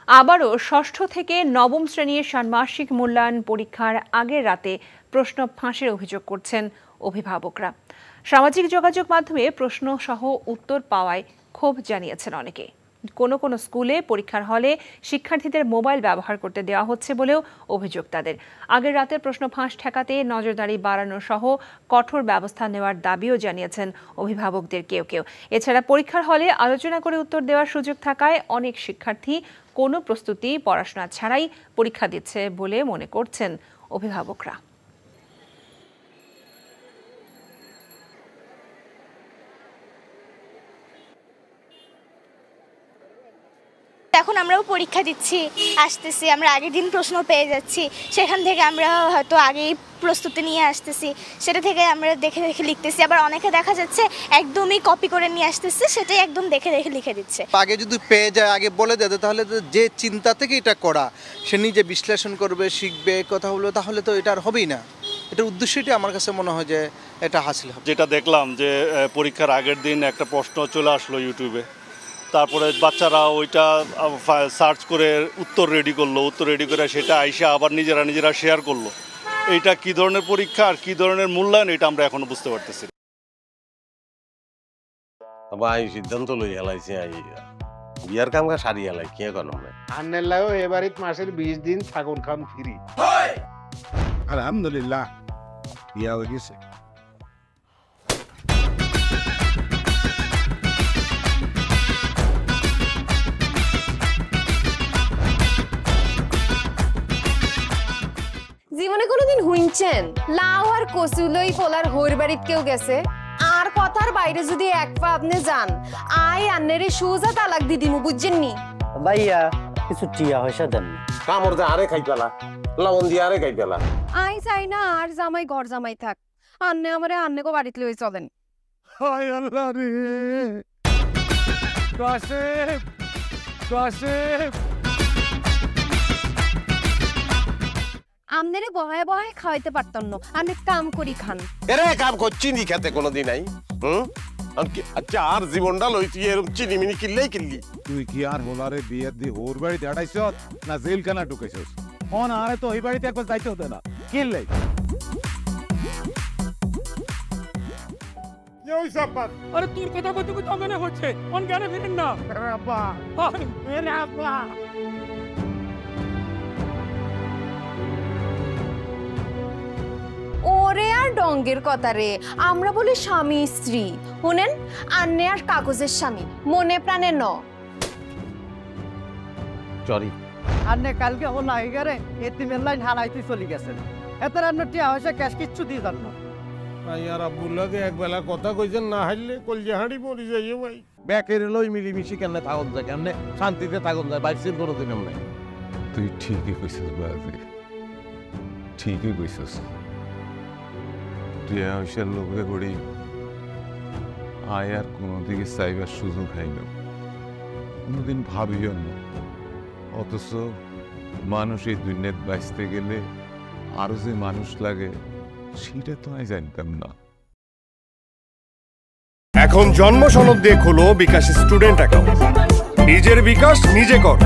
আবারও ষষ্ঠ থেকে নবম শ্রেণীর ষান্মাসিক মূল্যায়ন পরীক্ষার আগের রাতে প্রশ্ন ফাঁসের অভিযোগ করছেন অভিভাবকরা। সামাজিক যোগাযোগ মাধ্যমে প্রশ্ন সহ উত্তর পাওয়ায় ক্ষোভ জানিয়েছেন অনেকে। কোনো স্কুলে পরীক্ষার হলে শিক্ষার্থীদের মোবাইল ব্যবহার করতে দেওয়া হচ্ছে বলেও অভিযোগ তাদের। আগের রাতের প্রশ্ন ফাঁস ঠেকাতে নজরদারি বাড়ানো সহ কঠোর ব্যবস্থা নেওয়ার দাবিও জানিয়েছেন অভিভাবকদের কেউ কেউ। এছাড়া পরীক্ষার হলে আলোচনা করে উত্তর দেওয়ার সুযোগ থাকায় অনেক শিক্ষার্থী কোনো প্রস্তুতি পড়াশোনা ছাড়াই পরীক্ষা দিচ্ছে বলে মনে করছেন অভিভাবকরা। এখন আমরাও পরীক্ষা দিচ্ছি, আসতেছি, আমরা আগের দিন প্রশ্ন পেয়ে যাচ্ছি, সেখান থেকে আমরা হয়তো আগেই প্রস্তুতি নিয়ে আসতেছি, সেটা থেকে আমরা দেখে দেখে লিখতেছি। আবার অনেকে দেখা যাচ্ছে একদমই কপি করে নিয়ে আসতেছে, সেটাই একদম দেখে দেখে লিখে দিচ্ছে। আগে যদি পেয়ে যায়, আগে বলে দেয়, তাহলে যে চিন্তা থেকে এটা করা, সে নিজে বিশ্লেষণ করবে, শিখবে, কথা বলবে, তাহলে তো এটা আর হবেই না। এটার উদ্দেশ্যটি আমার কাছে মনে হয় যে এটা হাসিল হবে। যেটা দেখলাম যে পরীক্ষার আগের দিন একটা প্রশ্ন চলে আসলো ইউটিউবে, তারপরে বাচ্চারা ওইটা সার্চ করে উত্তর রেডি করলো, উত্তর রেডি করে সেটা আইসা আবার নিজেরা শেয়ার করলো। এইটা কি ধরনের পরীক্ষা আর কি ধরনের মূল্যায়ন, এটা আমরা এখনো বুঝতে পারতেছি। ভাই সিদ্ধান্ত লই হেলাইছে, বিয়ার কাম সারি হেলাই কি এখন আন্নের লাগো এবারে মাসের 20 দিন থাকুন খাম ফ্রি। আলহামদুলিল্লাহ বিয়া হয়ে গেছে। জীবনে কোনোদিন হুইনছেন লাউ আর কচুলই পোলার হইর বাড়িত কেউ গেছে আর কথার বাইরে যদি এক পা আপনি যান আই আন্নেরে সুজা তালাক দি দিমু, বুঝছেন নি? ভাইয়া কিছু টিয়া পয়সা দেন, কামড় দিয়ে আরে খাই পেলা, লবণ দিয়ে আরে খাই পেলা। আই চাই না আর জামাই ঘর জামাই থাক, আন্নে আমারে আন্নেকো বাড়িতে লই চলেন। হায় আল্লাহ রে, কাশেম কাশেম আমনেরে বহায় বহায় খাওয়াইতে পারতাম না, আন্নে কাম করি খান। এরে কাম করছি নি খেতে কোনোদিন নাই। আচ্ছা আর জীবনটা লই তুই এরকম চিনিমিনি কিনলেই কিনলি। তুই কি আর হোলারে বিয়ের দি ওর বাড়িতে আড়াইছ না জেলখানা ঢুকেছিস? অন আরে তো ওই বাড়িতে একবার যাইতে হতো না, কিনলে আরে তোর কথা কইতে কইতে অজ্ঞান হচ্ছে, অন জ্ঞানে ফিরেন না। আব্বা আরে আব্বা, ওরে আর ডঙ্গের কথা রে, আমরা বলি স্বামী স্ত্রী, শুনেন আন্নে আর কাগজের স্বামী, মনে প্রাণে ন। সরি আন্নে কালকে ও নাই গরে এতিমের লাইন হারাইতে চলে গেছেন, এত রান্না টিয়া পয়সা ক্যাশ কিচ্ছু দিয়ে যান না। ভাই আর আব্বুল্লাহকে এক বেলা কথা কইছেন, না হাইলে কলজে হাঁড়ি মরি যাইও ভাই। ব্যাকের লই মিলিমিশি কেমনে থাকুন যায়, কেমনে শান্তিতে থাকুন যায়, বাইসের কোনোদিন এমনি। তুই ঠিকই কইছিস বাজে, ঠিকই কইছিস। তুই আয়সার লোকে করি আয় আর কোনোদিকে চাইবার সুযোগ হয় না, কোনোদিন ভাবিও না। অথচ মানুষ এই দুনিয়াতে বাঁচতে গেলে আরো যে মানুষ লাগে সেটা তো আমি জানতাম না। এখন জন্ম সনদ দিয়ে খোলো বিকাশ স্টুডেন্ট অ্যাকাউন্ট, নিজের বিকাশ নিজে কর।